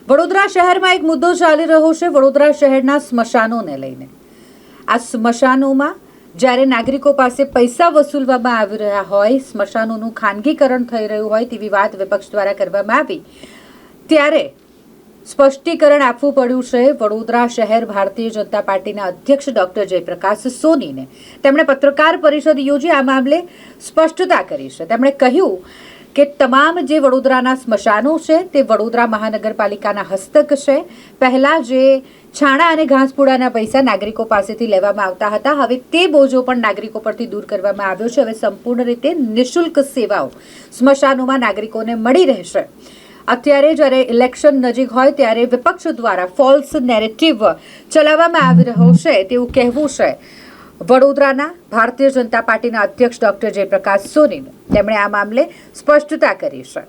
વડોદરા શહેરમાં એક મુદ્દો ચાલી રહ્યો છે વડોદરા શહેરના સ્મશાનોને લઈને। આ સ્મશાનોમાં જ્યારે નાગરિકો પાસે પૈસા વસૂલવામાં આવી રહ્યા હોય, સ્મશાનોનું ખાનગીકરણ થઈ રહ્યું હોય તેવી વાત વિપક્ષ દ્વારા કરવામાં આવી, ત્યારે સ્પષ્ટીકરણ આપવું પડ્યું છે વડોદરા શહેર ભારતીય જનતા પાર્ટીના અધ્યક્ષ ડોક્ટર જયપ્રકાશ સોનીને। તેમણે પત્રકાર પરિષદ યોજી આ મામલે સ્પષ્ટતા કરી છે। તેમણે કહ્યું કે તમામ જે વડોદરાના સ્મશાનો છે તે વડોદરા મહાનગરપાલિકાના હસ્તક છે। પહેલા જે છાણા અને ઘાસપૂડાના પૈસા નાગરિકો પાસેથી લેવામાં આવતા હતા, હવે તે બોજો પણ નાગરિકો પરથી દૂર કરવામાં આવ્યો છે। હવે સંપૂર્ણ રીતે નિઃશુલ્ક સેવાઓ સ્મશાનોમાં નાગરિકોને મળી રહેશે। અત્યારે જ્યારે ઇલેક્શન નજીક હોય ત્યારે વિપક્ષ દ્વારા ફોલ્સ નેરેટિવ ચલાવવામાં આવી રહ્યો છે તેવું કહેવું છે વડોદરાના ભારતીય જનતા પાર્ટીના અધ્યક્ષ ડોક્ટર જયપ્રકાશ સોનીનું। તેમણે આ મામલે સ્પષ્ટતા કરી છે।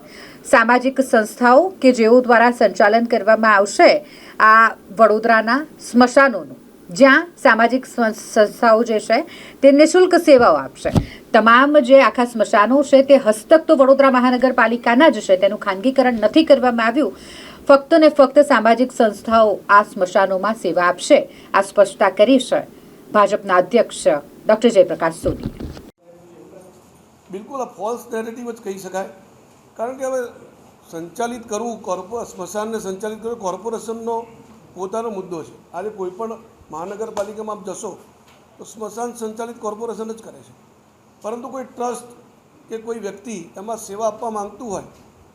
સામાજિક સંસ્થાઓ કે જેઓ દ્વારા સંચાલન કરવામાં આવશે આ વડોદરાના સ્મશાનોનું, જ્યાં સામાજિક સંસ્થાઓ જે છે તે નિઃશુલ્ક સેવાઓ આપશે। તમામ જે આખા સ્મશાનો છે તે હસ્તક તો વડોદરા મહાનગરપાલિકાના જ છે, તેનું ખાનગીકરણ નથી કરવામાં આવ્યું। ફક્ત ને ફક્ત સામાજિક સંસ્થાઓ આ સ્મશાનોમાં સેવા આપશે, આ સ્પષ્ટતા કરી છે ભાજપના અધ્યક્ષ ડોક્ટર જયપ્રકાશ સોની। બિલકુલ આ ફોલ્સ નેરેટિવ જ કહી શકાય, કારણ કે હવે સંચાલિત કરવું સ્મશાનને સંચાલિત કરવું કોર્પોરેશનનો પોતાનો મુદ્દો છે। આજે કોઈ પણ મહાનગરપાલિકામાં આપ જશો તો સ્મશાન સંચાલિત કોર્પોરેશન જ કરે છે, પરંતુ કોઈ ટ્રસ્ટ કે કોઈ વ્યક્તિ એમાં સેવા આપવા માંગતું હોય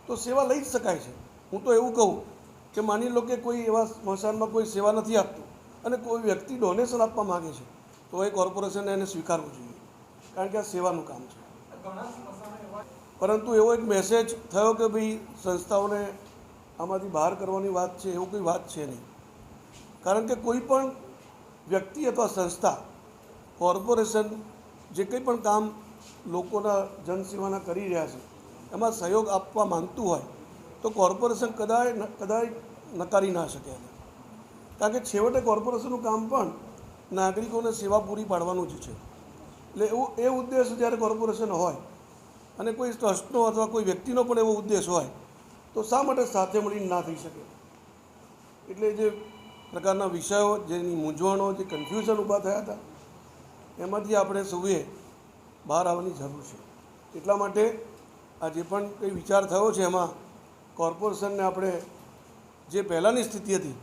તો સેવા લઈ જ શકાય છે। હું તો એવું કહું કે માની લો કે કોઈ એવા સ્મશાનમાં કોઈ સેવા નથી આપતું અને કોઈ વ્યક્તિ ડોનેશન આપવા માગે છે તો એ કોર્પોરેશને એને સ્વીકારવું જોઈએ, કારણ કે આ સેવાનું કામ છે। પરંતુ એવો એક મેસેજ થયો કે ભાઈ સંસ્થાઓને આમાંથી બહાર કરવાની વાત છે, એવું કોઈ વાત છે નહીં। કારણ કે કોઈ પણ વ્યક્તિ અથવા સંસ્થા કોર્પોરેશન જે કંઈ પણ કામ લોકોના જનસેવાના કરી રહ્યા છે એમાં સહયોગ આપવા માંગતું હોય તો કોર્પોરેશન કદાચ નકારી ના શકે એને, કારણ કે છેવટે કોર્પોરેશનનું કામ પણ નાગરિકોને સેવા પૂરી પાડવાનું જ છે। એટલે એ ઉદ્દેશ જ્યારે કોર્પોરેશન હોય અને કોઈ ટ્રસ્ટનો અથવા કોઈ વ્યક્તિનો પણ એવો ઉદ્દેશ હોય તો શા માટે સાથે મળીને ના થઈ શકે? એટલે જે પ્રકારના વિષયો, જેની મૂંઝવણો, જે કન્ફ્યુઝન ઊભા થયા હતા એમાંથી આપણે સૌએ બહાર આવવાની જરૂર છે। એટલા માટે આ જે પણ કંઈ વિચાર થયો છે એમાં કોર્પોરેશનને આપણે જે પહેલાંની સ્થિતિ હતી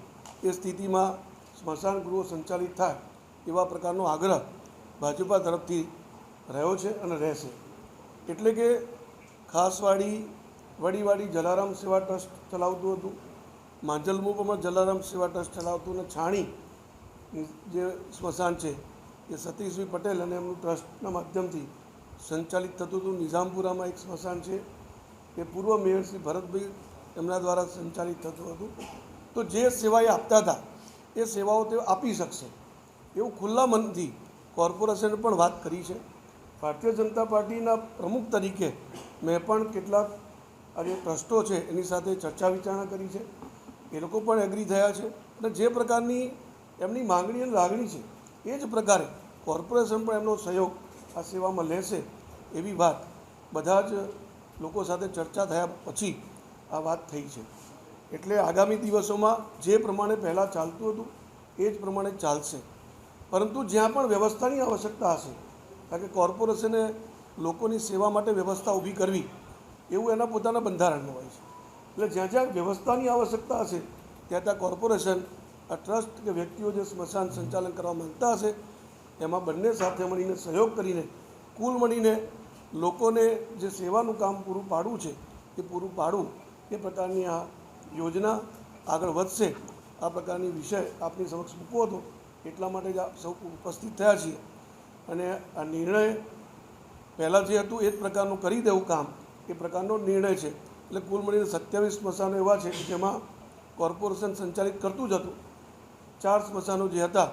એ સ્થિતિમાં સ્મશાન ગૃહો સંચાલિત થાય એવા પ્રકારનો આગ્રહ ભાજપા તરફથી રહ્યો છે અને રહેશે। એટલે કે ખાસવાડી વડીવાડી જલારામ સેવા ટ્રસ્ટ ચલાવતું હતું, માંજલમુમાં જલારામ સેવા ટ્રસ્ટ ચલાવતું, અને છાણી જે સ્મશાન છે એ સતીશભાઈ પટેલ અને એમનું ટ્રસ્ટના માધ્યમથી સંચાલિત થતું હતું। નિઝામપુરામાં એક સ્મશાન છે એ પૂર્વ મેયર શ્રી ભરતભાઈ એમના દ્વારા સંચાલિત થતું હતું। તો જે સેવા એ આપતા હતા એ સેવાઓ તેઓ આપી શકશે એવું ખુલ્લા મનથી કોર્પોરેશને પણ વાત કરી છે। ભારતીય જનતા પાર્ટીના પ્રમુખ તરીકે મેં પણ કેટલાક આજે ટ્રસ્ટો છે એની સાથે ચર્ચા વિચારણા કરી છે, એ લોકો પણ એગ્રી થયા છે અને જે પ્રકારની એમની માંગણી અને લાગણી છે એ જ પ્રકારે કોર્પોરેશન પણ એમનો સહયોગ આ સેવામાં લેશે એવી વાત બધા જ લોકો સાથે ચર્ચા થયા પછી આ વાત થઈ છે। એટલે આગામી દિવસોમાં જે પ્રમાણે પહેલાં ચાલતું હતું એ જ પ્રમાણે ચાલશે, પરંતુ જ્યાં પણ વ્યવસ્થાની આવશ્યકતા હશે, કારણ કે કોર્પોરેશને લોકોની સેવા માટે વ્યવસ્થા ઊભી કરવી એવું એના પોતાના બંધારણમાં હોય છે। એટલે જ્યાં જ્યાં વ્યવસ્થાની આવશ્યકતા હશે ત્યાં ત્યાં કોર્પોરેશન આ ટ્રસ્ટ કે વ્યક્તિઓ જે સ્મશાન સંચાલન કરવા માંગતા હશે એમાં બંને સાથે મળીને સહયોગ કરીને કુલ મળીને લોકોને જે સેવાનું કામ પૂરું પાડવું છે એ પૂરું પાડવું એ પ્રકારની આ યોજના આગળ વધશે। આ પ્રકારની વિષય આપની સમક્ષ મૂકવો હતો, એટલા માટે જ આપ સૌ ઉપસ્થિત થયા છીએ અને આ નિર્ણય પહેલાં જે હતું એ જ પ્રકારનું કરી દેવું કામ એ પ્રકારનો નિર્ણય છે। એટલે કુલ મળીને 27 સ્મશાનો એવા છે કે જેમાં કોર્પોરેશન સંચાલિત કરતું જ હતું, 4 સ્મશાનો જે હતા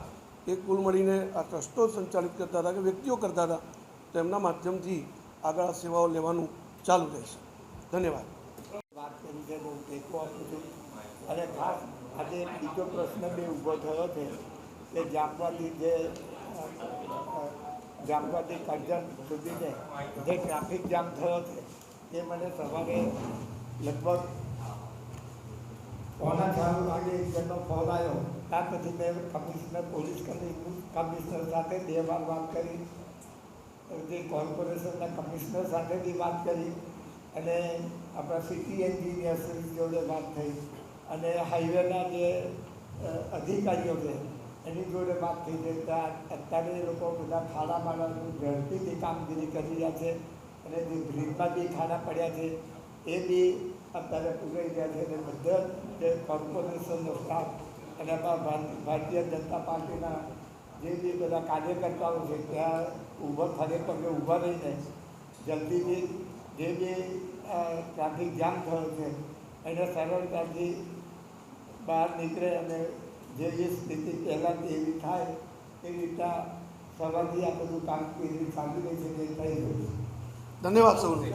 એ કુલ મળીને આ ટ્રસ્ટો સંચાલિત કરતા હતા કે વ્યક્તિઓ કરતા હતા, તો એમના માધ્યમથી આગળ આ સેવાઓ લેવાનું ચાલુ રહેશે। ધન્યવાદ। વાત કરી છે બહુ ટેકો આપું છું અને ખાસ આજે બીજો પ્રશ્ન બે ઊભો થયો છે કે જામવાથી કરજણ સુધીને જે ટ્રાફિક જામ થયો છે એ મને સવારે લગભગ ₹4:30 વાગે એક જણનો ફોન આવ્યો. ત્યાર પછી મેં પોલીસ કમિશનર સાથે 2 વાર વાત કરી, જે કોર્પોરેશનના કમિશનર સાથે બી વાત કરી, અને આપણા સિટી એન્જિનિયર જોડે વાત થઈ, અને હાઈવેના જે અધિકારીઓ છે એની જોડે વાત થઈ છે. અત્યારે એ લોકો બધા ખાડામાળાનું ઝડપીથી કામગીરી કરી રહ્યા છે, અને જે બ્રિજમાં બી ખાડા પડ્યા છે એ બી અત્યારે પૂરાઈ રહ્યા છે. અને બધા જે કોર્પોરેશનનો સ્ટાફ અને આપણા ભારતીય જનતા પાર્ટીના જે બી બધા કાર્યકર્તાઓ છે ત્યાં ખડે પગે ઊભા રહીને જલ્દીથી જે બી ટ્રાફિક જામ થયો છે એને સરળતાથી બહાર નીકળે, અને જેવી સ્થિતિ પહેલાંથી એવી થાય એ રીતના સવારથી આ બધું કામગીરી ચાલી રહી છે તે થઈ રહ્યું છે. ધન્યવાદ સૌને.